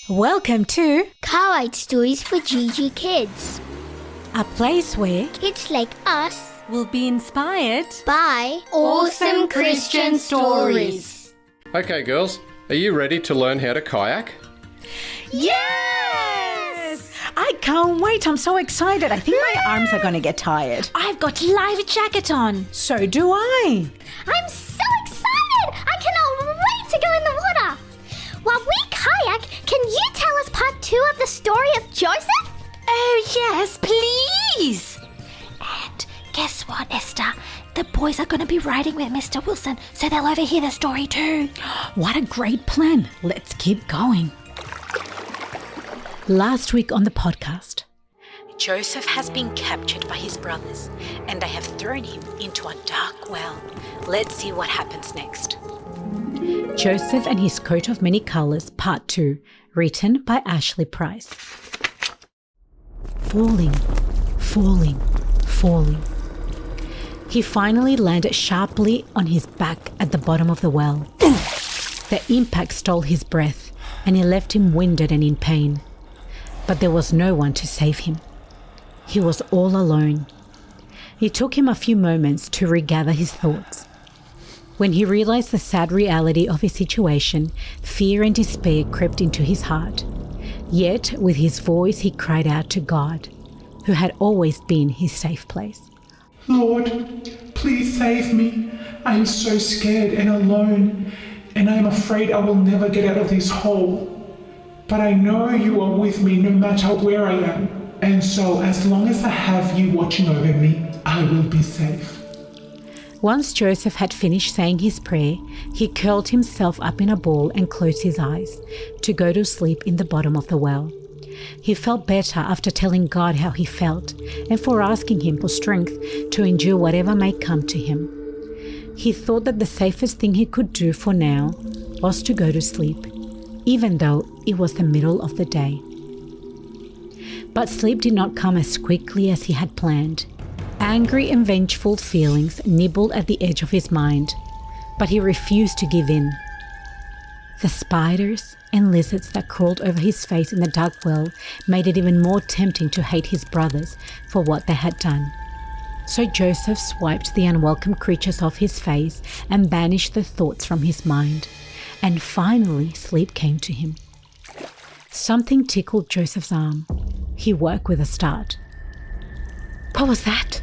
Welcome to Kawaii Stories for GG Kids. a place where Kids like us we'll be inspired. by awesome Christian stories. Okay, girls, are you ready to learn how to kayak? Yes! I can't wait. I'm so excited. I think my arms are going to get tired. I've got live jacket on. So do I. I'm so excited! I cannot wait to go in the water. While we kayak, can you tell us part 2 of the story of Joseph? Oh, yes, please. And guess what, Esther? The boys are going to be riding with Mr. Wilson, so they'll overhear the story too. What a great plan. Let's keep going. Last week on the podcast, Joseph has been captured by his brothers and they have thrown him into a dark well. Let's see what happens next. Joseph and His Coat of Many Colors, Part 2, written by Ashley Price. Falling, falling, falling. He finally landed sharply on his back at the bottom of the well. The impact stole his breath and it left him winded and in pain. But there was no one to save him. He was all alone. It took him a few moments to regather his thoughts. When he realized the sad reality of his situation, fear and despair crept into his heart. Yet, with his voice, he cried out to God, who had always been his safe place. Lord, please save me. I am so scared and alone, and I am afraid I will never get out of this hole. But I know you are with me no matter where I am, and so as long as I have you watching over me, I will be safe. Once Joseph had finished saying his prayer, he curled himself up in a ball and closed his eyes to go to sleep in the bottom of the well. He felt better after telling God how he felt and for asking him for strength to endure whatever may come to him. He thought that the safest thing he could do for now was to go to sleep, even though it was the middle of the day. But sleep did not come as quickly as he had planned. Angry and vengeful feelings nibbled at the edge of his mind, but he refused to give in. The spiders and lizards that crawled over his face in the dark well made it even more tempting to hate his brothers for what they had done. So Joseph swiped the unwelcome creatures off his face and banished the thoughts from his mind. And finally, sleep came to him. Something tickled Joseph's arm. He woke with a start. What was that?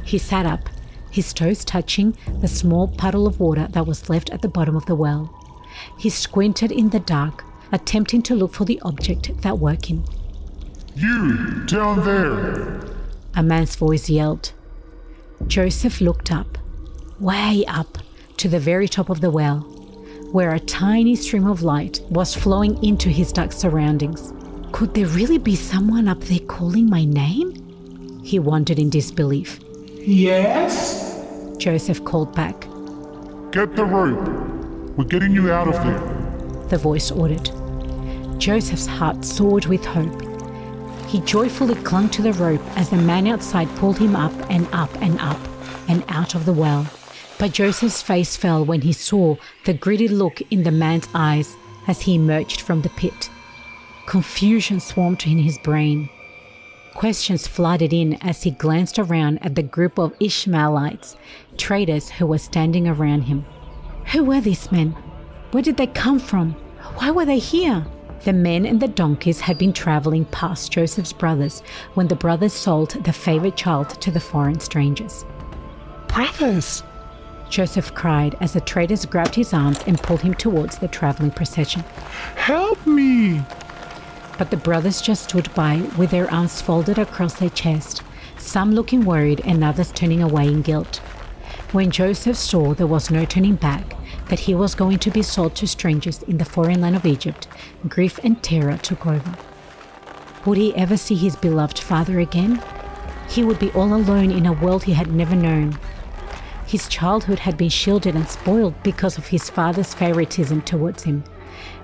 He sat up, his toes touching the small puddle of water that was left at the bottom of the well. He squinted in the dark, attempting to look for the object that woke him. You, down there! A man's voice yelled. Joseph looked up, way up, to the very top of the well, where a tiny stream of light was flowing into his dark surroundings. Could there really be someone up there calling my name? He wondered in disbelief. Yes? Joseph called back. Get the rope. We're getting you out of there. The voice ordered. Joseph's heart soared with hope. He joyfully clung to the rope as the man outside pulled him up and up and up and out of the well. But Joseph's face fell when he saw the greedy look in the man's eyes as he emerged from the pit. Confusion swarmed in his brain. Questions flooded in as he glanced around at the group of Ishmaelites, traders who were standing around him. Who were these men? Where did they come from? Why were they here? The men and the donkeys had been traveling past Joseph's brothers when the brothers sold the favorite child to the foreign strangers. Brothers! Joseph cried as the traders grabbed his arms and pulled him towards the traveling procession. Help me! But the brothers just stood by with their arms folded across their chest, some looking worried and others turning away in guilt. When Joseph saw there was no turning back, that he was going to be sold to strangers in the foreign land of Egypt, grief and terror took over. Would he ever see his beloved father again? He would be all alone in a world he had never known. His childhood had been shielded and spoiled because of his father's favoritism towards him.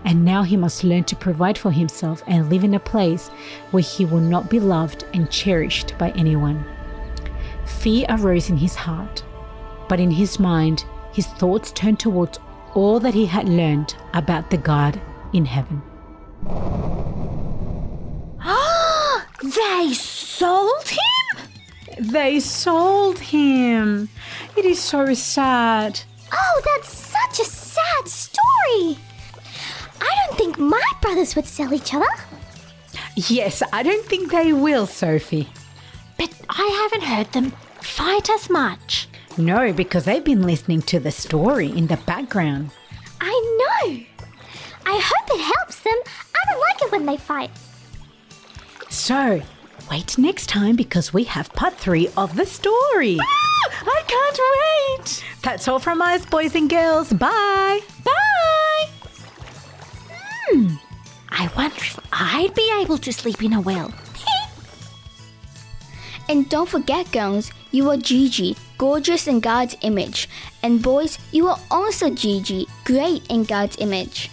And now he must learn to provide for himself and live in a place where he will not be loved and cherished by anyone. Fear arose in his heart, but in his mind, his thoughts turned towards all that he had learned about the God in heaven. They sold him? They sold him. It is so sad. Oh, that's such a sad story. I don't think my brothers would sell each other. Yes, I don't think they will, Sophie. But I haven't heard them fight as much. No, because they've been listening to the story in the background. I know. I hope it helps them. I don't like it when they fight. So, wait next time because we have part 3 of the story. I can't wait. That's all from us, boys and girls. Bye. Bye. I wonder if I'd be able to sleep in a well. And don't forget, girls, you are Gigi, gorgeous in God's image. And boys, you are also Gigi, great in God's image.